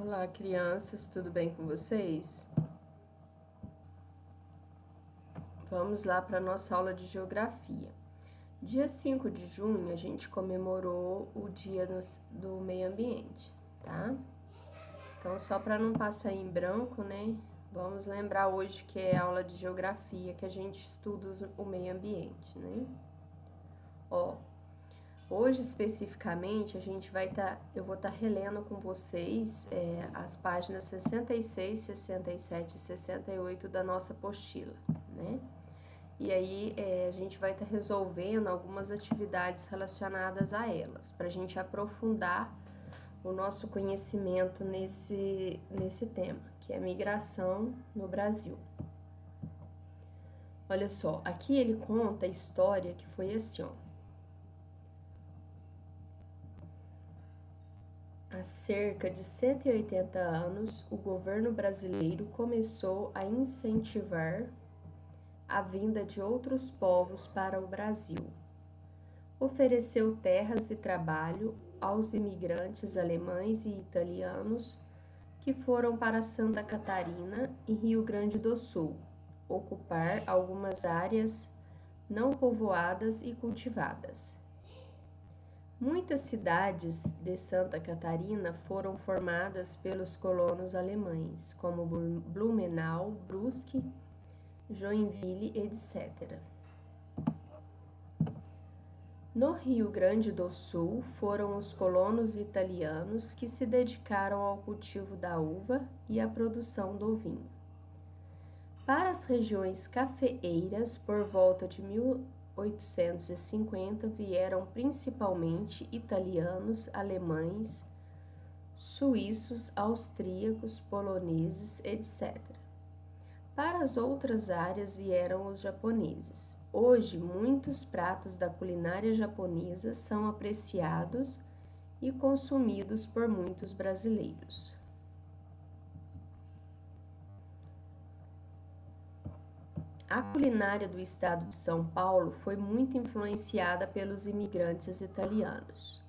Olá, crianças, tudo bem com vocês? Vamos lá para a nossa aula de geografia. Dia 5 de junho, a gente comemorou o Dia do Meio Ambiente, tá? Então, só para não passar em branco, né? Vamos lembrar hoje que é aula de geografia, que a gente estuda o meio ambiente, né? Hoje, especificamente, eu vou estar relendo com vocês as páginas 66, 67 e 68 da nossa apostila, né? E aí, a gente vai estar resolvendo algumas atividades relacionadas a elas, para a gente aprofundar o nosso conhecimento nesse tema, que é migração no Brasil. Olha só, aqui ele conta a história que foi assim, ó. Há cerca de 180 anos, o governo brasileiro começou a incentivar a vinda de outros povos para o Brasil. Ofereceu terras e trabalho aos imigrantes alemães e italianos que foram para Santa Catarina e Rio Grande do Sul, ocupar algumas áreas não povoadas e cultivadas. Muitas cidades de Santa Catarina foram formadas pelos colonos alemães, como Blumenau, Brusque, Joinville, etc. No Rio Grande do Sul, foram os colonos italianos que se dedicaram ao cultivo da uva e à produção do vinho. Para as regiões cafeeiras, por volta de 1850, vieram principalmente italianos, alemães, suíços, austríacos, poloneses, etc. Para as outras áreas vieram os japoneses. Hoje, muitos pratos da culinária japonesa são apreciados e consumidos por muitos brasileiros. A culinária do estado de São Paulo foi muito influenciada pelos imigrantes italianos.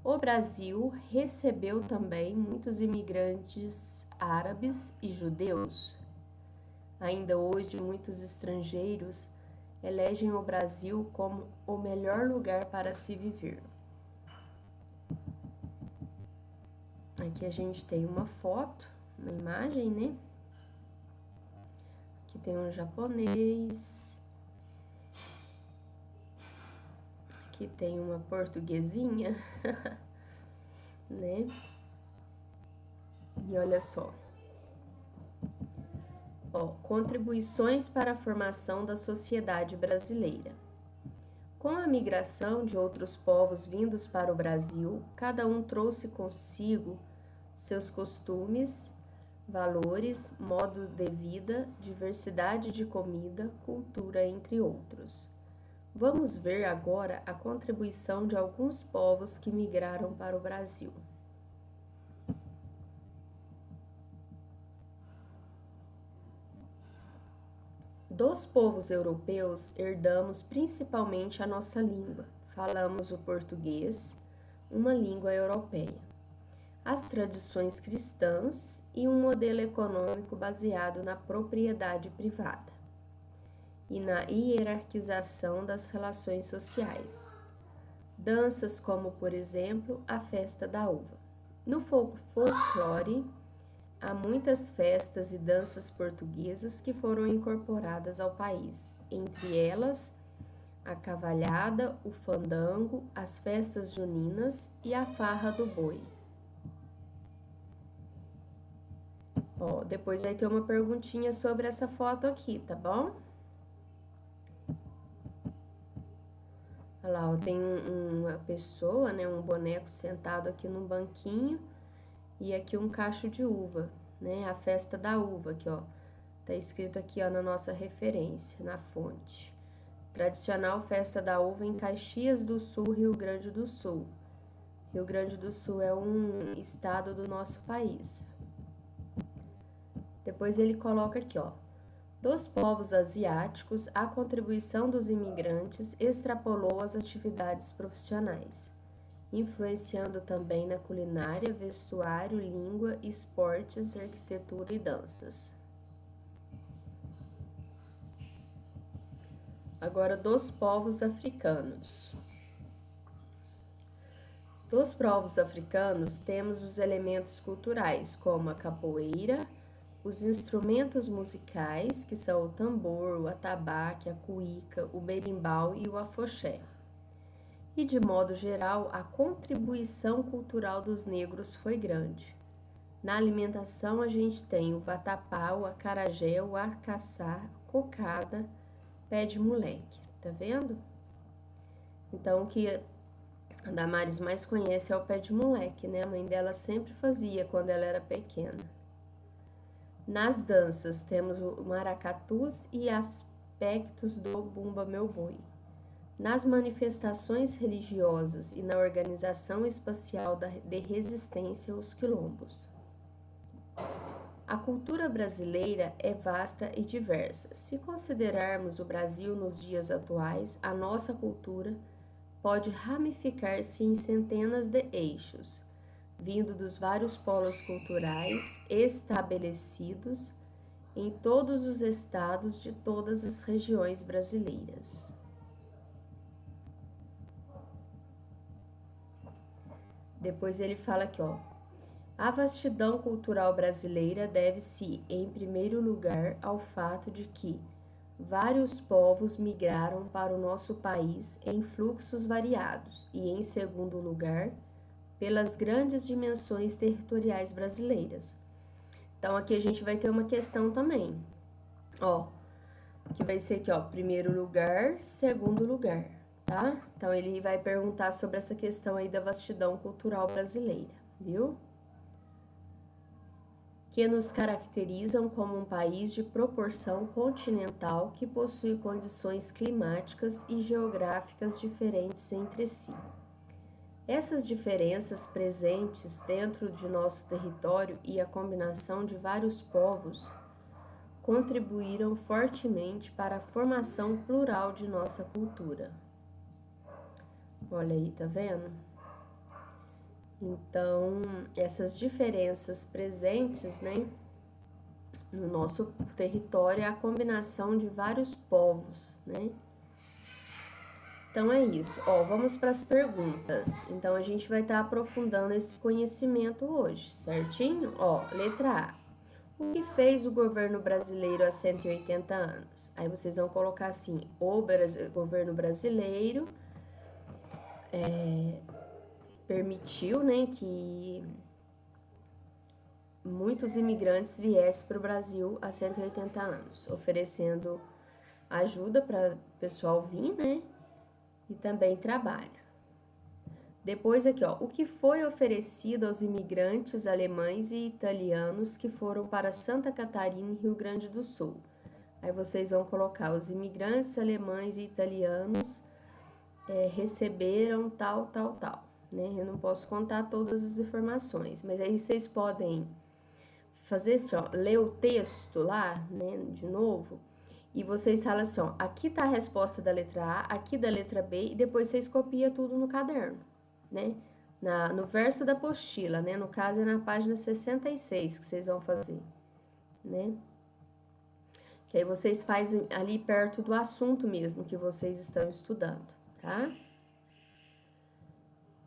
O Brasil recebeu também muitos imigrantes árabes e judeus. Ainda hoje, muitos estrangeiros elegem o Brasil como o melhor lugar para se viver. Aqui a gente tem uma foto, uma imagem, né? Aqui tem um japonês. Aqui tem uma portuguesinha, né? E olha só. Contribuições para a formação da sociedade brasileira. Com a migração de outros povos vindos para o Brasil, cada um trouxe consigo seus costumes, valores, modo de vida, diversidade de comida, cultura, entre outros. Vamos ver agora a contribuição de alguns povos que migraram para o Brasil. Dos povos europeus, herdamos principalmente a nossa língua. Falamos o português, uma língua europeia, as tradições cristãs e um modelo econômico baseado na propriedade privada e na hierarquização das relações sociais. Danças como, por exemplo, a festa da uva. No folclore, há muitas festas e danças portuguesas que foram incorporadas ao país, entre elas a cavalhada, o fandango, as festas juninas e a farra do boi. Depois vai ter uma perguntinha sobre essa foto aqui, tá bom? Olha lá, tem uma pessoa, né, um boneco sentado aqui num banquinho e aqui um cacho de uva, né, a festa da uva, aqui, ó, tá escrito aqui, ó, na nossa referência, na fonte. Tradicional festa da uva em Caxias do Sul, Rio Grande do Sul. Rio Grande do Sul é um estado do nosso país. Depois ele coloca aqui, ó, dos povos asiáticos, a contribuição dos imigrantes extrapolou as atividades profissionais. influenciando também na culinária, vestuário, língua, esportes, arquitetura e danças. Agora, dos povos africanos. Dos povos africanos, temos os elementos culturais, como a capoeira, os instrumentos musicais, que são o tambor, o atabaque, a cuíca, o berimbau e o afoxé. E, de modo geral, a contribuição cultural dos negros foi grande. Na alimentação, a gente tem o vatapá, o acarajé, o acaçá, cocada, pé de moleque, tá vendo? Então, o que a Damares mais conhece é o pé de moleque, né? A mãe dela sempre fazia quando ela era pequena. Nas danças, temos o maracatus e aspectos do Bumba Meu Boi. Nas manifestações religiosas e na organização espacial de resistência aos quilombos. A cultura brasileira é vasta e diversa. Se considerarmos o Brasil nos dias atuais, a nossa cultura pode ramificar-se em centenas de eixos, vindo dos vários polos culturais estabelecidos em todos os estados de todas as regiões brasileiras. Depois ele fala aqui, ó. A vastidão cultural brasileira deve-se, em primeiro lugar, ao fato de que vários povos migraram para o nosso país em fluxos variados e, em segundo lugar, pelas grandes dimensões territoriais brasileiras. Então, aqui a gente vai ter uma questão também, ó, que vai ser aqui, ó, primeiro lugar, segundo lugar, tá? Então, ele vai perguntar sobre essa questão aí da vastidão cultural brasileira, viu? Que nos caracterizam como um país de proporção continental que possui condições climáticas e geográficas diferentes entre si. Essas diferenças presentes dentro de nosso território e a combinação de vários povos contribuíram fortemente para a formação plural de nossa cultura. Olha aí, tá vendo? Então, essas diferenças presentes, né, no nosso território é a combinação de vários povos, né? Então, é isso. Ó, vamos para as perguntas. Então, a gente vai estar aprofundando esse conhecimento hoje, certinho? Ó, letra A. O que fez o governo brasileiro há 180 anos? Aí vocês vão colocar assim, o governo brasileiro permitiu, né, que muitos imigrantes viessem para o Brasil há 180 anos, oferecendo ajuda para o pessoal vir, né, e também trabalho. Depois aqui, ó, o que foi oferecido aos imigrantes alemães e italianos que foram para Santa Catarina e Rio Grande do Sul? Aí vocês vão colocar os imigrantes alemães e italianos receberam tal, né? Eu não posso contar todas as informações, mas aí vocês podem fazer assim, ó, ler o texto lá, né, de novo, e vocês falam assim, ó, aqui tá a resposta da letra A, aqui da letra B, e depois vocês copiam tudo no caderno, né? No verso da apostila, né? No caso é na página 66 que vocês vão fazer, né? Que aí vocês fazem ali perto do assunto mesmo que vocês estão estudando, tá?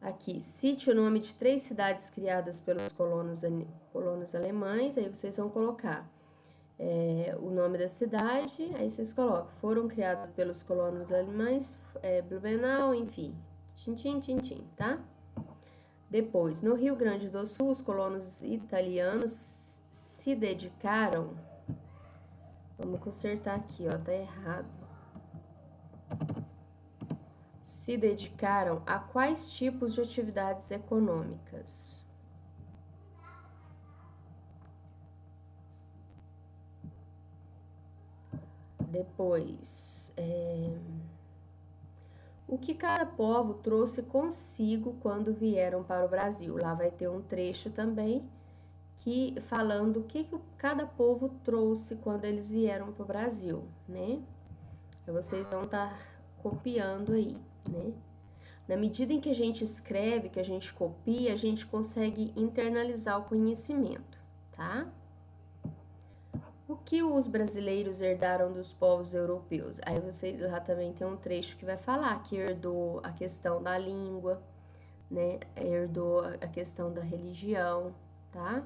Aqui, cite o nome de 3 cidades criadas pelos colonos alemães, aí vocês vão colocar o nome da cidade, aí vocês colocam, foram criados pelos colonos alemães, Blumenau, enfim, tintim, tá? Depois, no Rio Grande do Sul, os colonos italianos se dedicaram, vamos consertar aqui, ó, tá errado. Se dedicaram a quais tipos de atividades econômicas? Depois, o que cada povo trouxe consigo quando vieram para o Brasil? Lá vai ter um trecho também que falando o que cada povo trouxe quando eles vieram para o Brasil, né? Vocês vão estar copiando aí, né? Na medida em que a gente escreve, que a gente copia, a gente consegue internalizar o conhecimento, tá? O que os brasileiros herdaram dos povos europeus? Aí vocês já também tem um trecho que vai falar que herdou a questão da língua, né? Herdou a questão da religião, tá?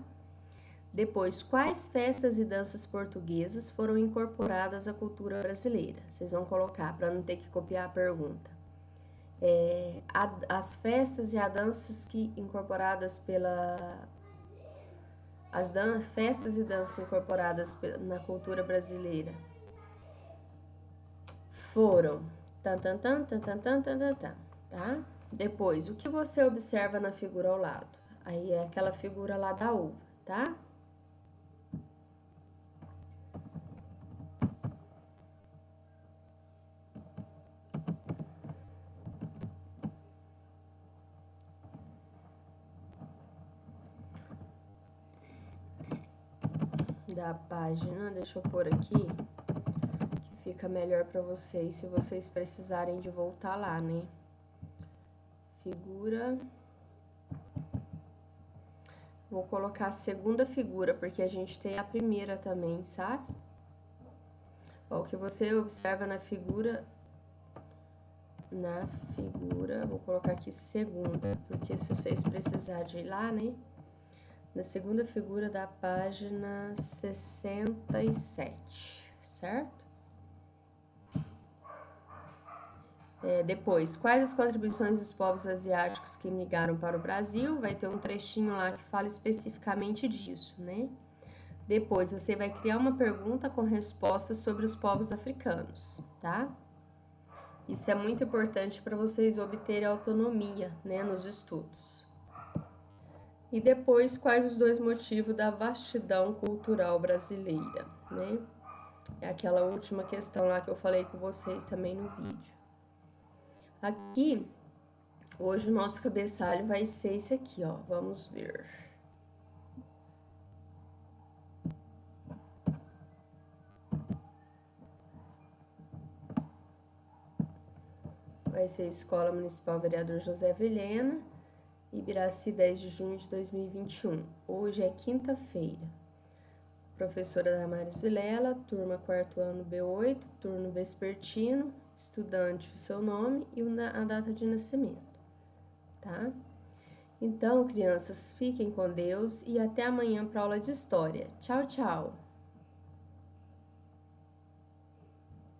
Depois, quais festas e danças portuguesas foram incorporadas à cultura brasileira? Vocês vão colocar para não ter que copiar a pergunta. As festas e as danças que incorporadas pela festas e danças incorporadas na cultura brasileira foram tá? Depois, o que você observa na figura ao lado? Aí é aquela figura lá da uva, tá? Da página, deixa eu pôr aqui, que fica melhor para vocês, se vocês precisarem de voltar lá, né? Figura. Vou colocar a segunda figura, porque a gente tem a primeira também, sabe? Ó, o que você observa na figura, vou colocar aqui segunda, porque se vocês precisarem de ir lá, né? Na segunda figura da página 67, certo? Depois, quais as contribuições dos povos asiáticos que migraram para o Brasil? Vai ter um trechinho lá que fala especificamente disso, né? Depois, você vai criar uma pergunta com respostas sobre os povos africanos, tá? Isso é muito importante para vocês obterem autonomia, né, nos estudos. E depois, quais os dois motivos da vastidão cultural brasileira, né? É aquela última questão lá que eu falei com vocês também no vídeo. Aqui, hoje o nosso cabeçalho vai ser esse aqui, ó. Vamos ver. Vai ser Escola Municipal Vereador José Vilhena, Ibiraci, 10 de junho de 2021. Hoje é quinta-feira. Professora Damares Vilela, turma 4º ano B8, turno vespertino, estudante, o seu nome e a data de nascimento, tá? Então, crianças, fiquem com Deus e até amanhã para aula de história. Tchau, tchau!